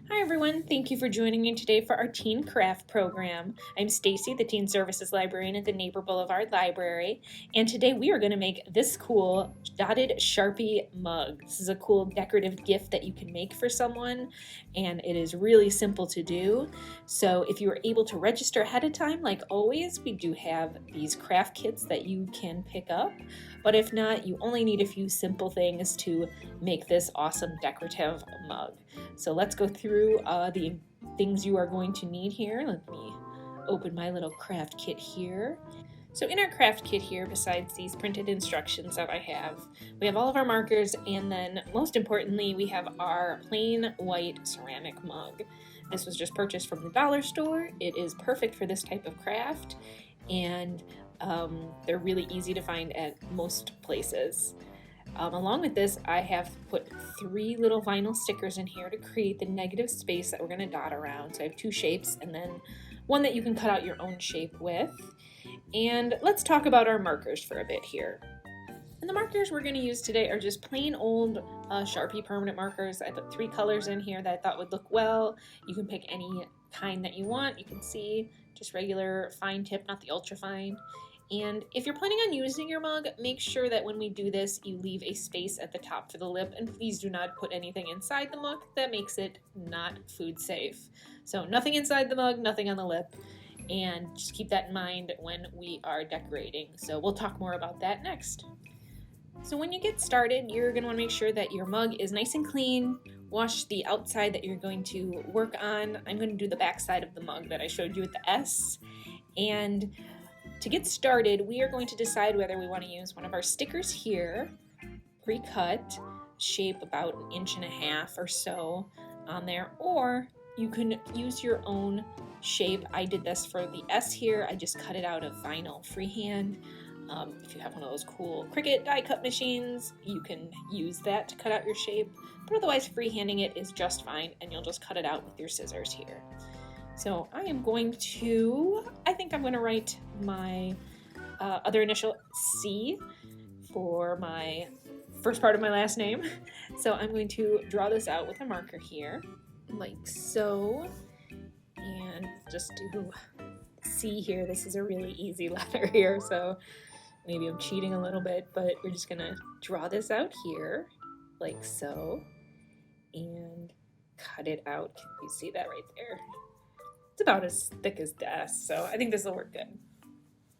Hi everyone, thank you for joining me today for our Teen Craft program. I'm Stacy, the Teen Services Librarian at the Neighbor Boulevard Library, and today we are going to make this cool dotted Sharpie mug. This is a cool decorative gift that you can make for someone, and it is really simple to do. So if you are able to register ahead of time, like always, we do have these craft kits that you can pick up, but if not, you only need a few simple things to make this awesome decorative mug. So let's go through the things you are going to need here. Let me open my little craft kit here. So in our craft kit here, besides these printed instructions that I have, we have all of our markers, and then most importantly, we have our plain white ceramic mug. This was just purchased from the dollar store. It is perfect for this type of craft, and they're really easy to find at most places. Along with this, I have put 3 little vinyl stickers in here to create the negative space that we're going to dot around. So I have 2 shapes and then one that you can cut out your own shape with. And let's talk about our markers for a bit here. And the markers we're going to use today are just plain old Sharpie permanent markers. I put 3 colors in here that I thought would look well. You can pick any kind that you want. You can see just regular fine tip, not the ultra fine. And if you're planning on using your mug, make sure that when we do this, you leave a space at the top for the lip, and please do not put anything inside the mug. That makes it not food safe. So nothing inside the mug, nothing on the lip, and just keep that in mind when we are decorating. So we'll talk more about that next. So when you get started, you're going to want to make sure that your mug is nice and clean. Wash the outside that you're going to work on. I'm going to do the back side of the mug that I showed you with the S. And to get started, we are going to decide whether we want to use one of our stickers here, pre-cut, shape about 1.5 inches or so on there, or you can use your own shape. I did this for the S here. I just cut it out of vinyl freehand. If you have one of those cool Cricut die cut machines, you can use that to cut out your shape, but otherwise freehanding it is just fine, and you'll just cut it out with your scissors here. So I think I'm going to write my other initial C for my first part of my last name. So I'm going to draw this out with a marker here, like so, and just do C here. This is a really easy letter here, so maybe I'm cheating a little bit, but we're just going to draw this out here, like so, and cut it out. Can you see that right there? It's about as thick as the S, so I think this will work good.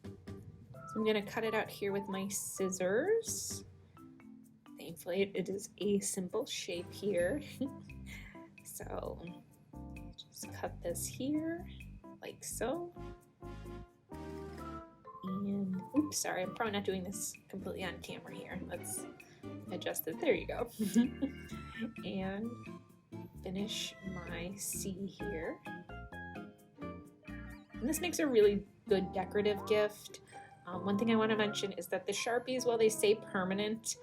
So I'm going to cut it out here with my scissors. Thankfully, it is a simple shape here. So just cut this here, like so. And, oops, sorry, I'm probably not doing this completely on camera here. Let's adjust it. There you go. And finish my C here. And this makes a really good decorative gift. One thing I want to mention is that the Sharpies, while they say permanent,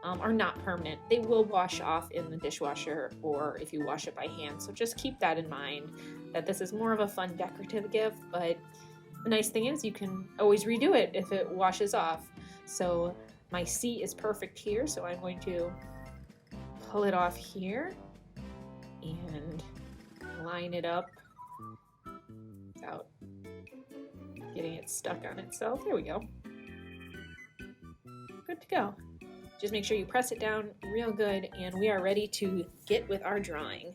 are not permanent. They will wash off in the dishwasher or if you wash it by hand. So just keep that in mind, that this is more of a fun decorative gift, but the nice thing is you can always redo it if it washes off. So my C is perfect here, so I'm going to pull it off here and line it up without getting it stuck on itself. There we go. Good to go. Just make sure you press it down real good, and we are ready to get with our drawing.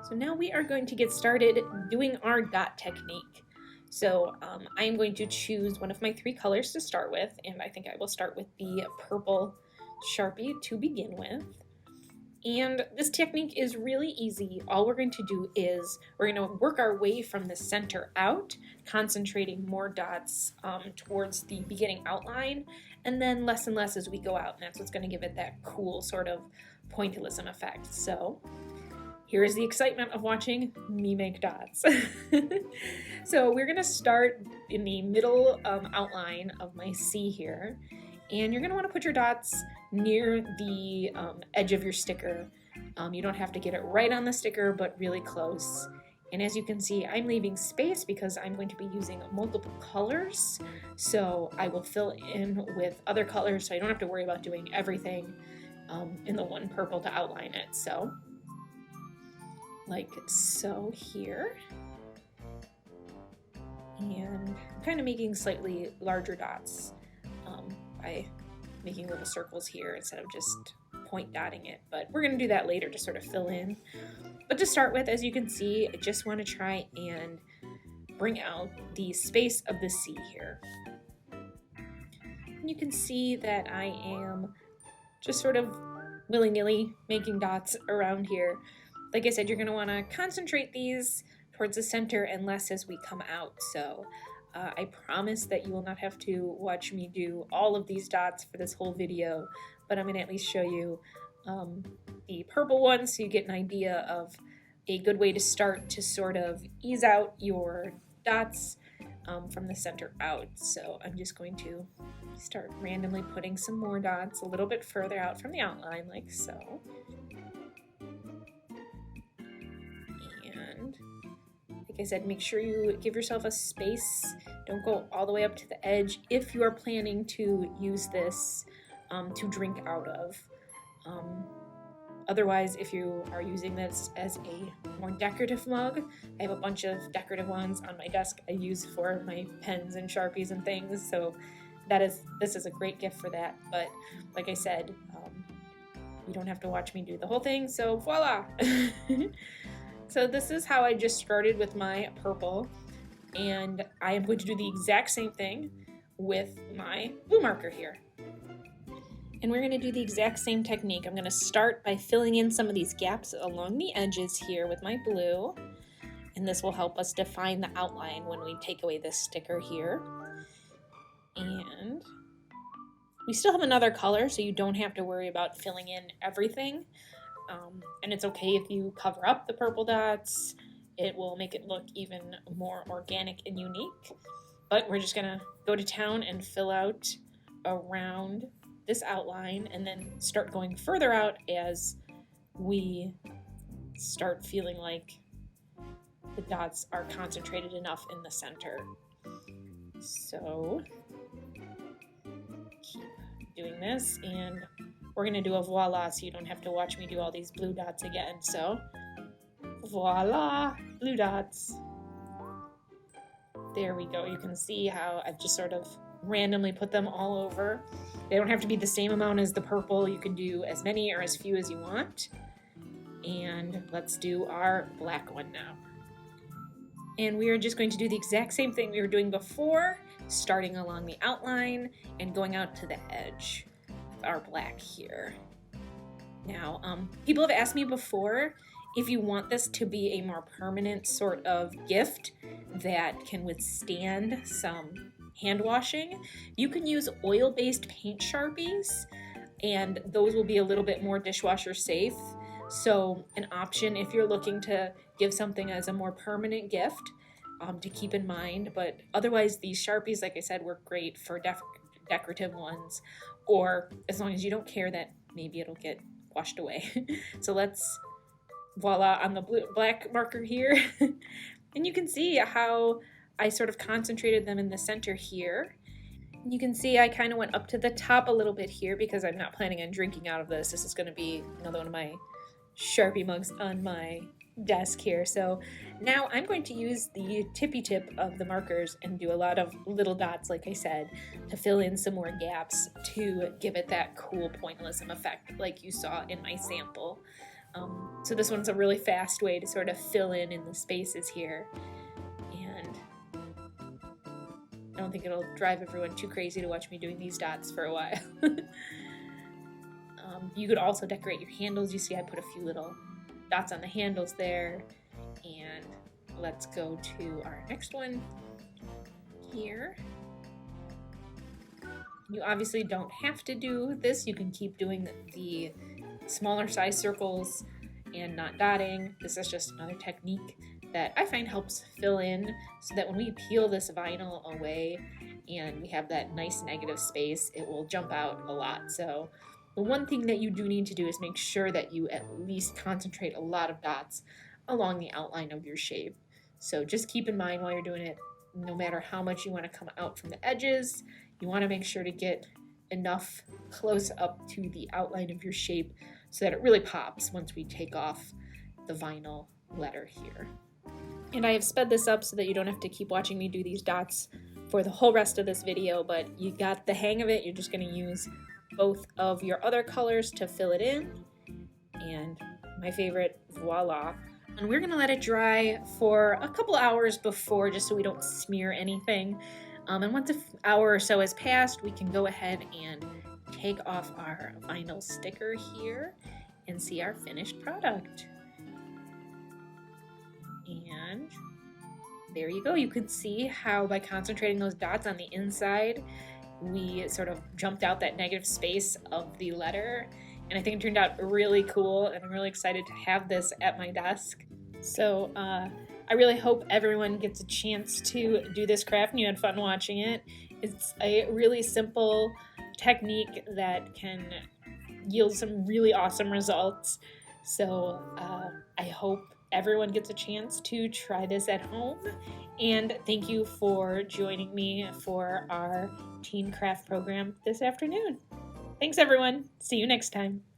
So now we are going to get started doing our dot technique. So I am going to choose one of my 3 colors to start with, and I think I will start with the purple Sharpie to begin with. And this technique is really easy. All we're going to do is we're going to work our way from the center out, concentrating more dots towards the beginning outline, and then less and less as we go out, and that's what's going to give it that cool sort of pointillism effect. So here is the excitement of watching me make dots. So we're going to start in the middle outline of my C here, and you're going to want to put your dots near the edge of your sticker. You don't have to get it right on the sticker, but really close. And as you can see, I'm leaving space because I'm going to be using multiple colors. So I will fill in with other colors so I don't have to worry about doing everything in the one purple to outline it. So like so here. And I'm kind of making slightly larger dots by making little circles here instead of just point dotting it, but we're going to do that later to sort of fill in. But to start with, as you can see, I just want to try and bring out the space of the C here. And you can see that I am just sort of willy-nilly making dots around here. Like I said, you're going to want to concentrate these towards the center and less as we come out. So I promise that you will not have to watch me do all of these dots for this whole video, but I'm going to at least show you the purple one so you get an idea of a good way to start to sort of ease out your dots from the center out. So I'm just going to start randomly putting some more dots a little bit further out from the outline, like so. And like I said, make sure you give yourself a space. Don't go all the way up to the edge if you are planning to use this to drink out of. Otherwise, if you are using this as a more decorative mug, I have a bunch of decorative ones on my desk I use for my pens and Sharpies and things, so this is a great gift for that. But like I said, you don't have to watch me do the whole thing, so voila! So this is how I just started with my purple, and I am going to do the exact same thing with my blue marker here. And we're going to do the exact same technique. I'm going to start by filling in some of these gaps along the edges here with my blue. And this will help us define the outline when we take away this sticker here. And we still have another color, so you don't have to worry about filling in everything. And it's okay if you cover up the purple dots. It will make it look even more organic and unique. But we're just going to go to town and fill out around this outline and then start going further out as we start feeling like the dots are concentrated enough in the center. So keep doing this, and we're going to do a voila so you don't have to watch me do all these blue dots again. So voila, blue dots. There we go. You can see how I've just sort of randomly put them all over. They don't have to be the same amount as the purple. You can do as many or as few as you want. And let's do our black one now. And we are just going to do the exact same thing we were doing before, starting along the outline and going out to the edge with our black here. Now, people have asked me before if you want this to be a more permanent sort of gift that can withstand some hand washing, you can use oil-based paint Sharpies, and those will be a little bit more dishwasher safe. So an option if you're looking to give something as a more permanent gift to keep in mind. But otherwise, these Sharpies, like I said, work great for decorative ones, or as long as you don't care that maybe it'll get washed away. So let's voila on the black marker here. And you can see how I sort of concentrated them in the center here. You can see I kind of went up to the top a little bit here because I'm not planning on drinking out of this. This is going to be another one of my Sharpie mugs on my desk here. So now I'm going to use the tippy tip of the markers and do a lot of little dots, like I said, to fill in some more gaps to give it that cool pointillism effect like you saw in my sample. So this one's a really fast way to sort of fill in the spaces here. I don't think it'll drive everyone too crazy to watch me doing these dots for a while. You could also decorate your handles. You see I put a few little dots on the handles there. And let's go to our next one here. You obviously don't have to do this. You can keep doing the smaller size circles and not dotting. This is just another technique that I find helps fill in so that when we peel this vinyl away and we have that nice negative space, it will jump out a lot. So the one thing that you do need to do is make sure that you at least concentrate a lot of dots along the outline of your shape. So just keep in mind while you're doing it, no matter how much you want to come out from the edges, you want to make sure to get enough close up to the outline of your shape so that it really pops once we take off the vinyl letter here. And I have sped this up so that you don't have to keep watching me do these dots for the whole rest of this video, but you got the hang of it. You're just going to use both of your other colors to fill it in. And my favorite, voila. And we're going to let it dry for a couple hours before, just so we don't smear anything. And once an hour or so has passed, we can go ahead and take off our vinyl sticker here and see our finished product. And there you go. You could see how by concentrating those dots on the inside, we sort of jumped out that negative space of the letter. And I think it turned out really cool, and I'm really excited to have this at my desk. So I really hope everyone gets a chance to do this craft and you had fun watching it. It's a really simple technique that can yield some really awesome results. So I hope everyone gets a chance to try this at home. And thank you for joining me for our teen craft program this afternoon. Thanks everyone. See you next time.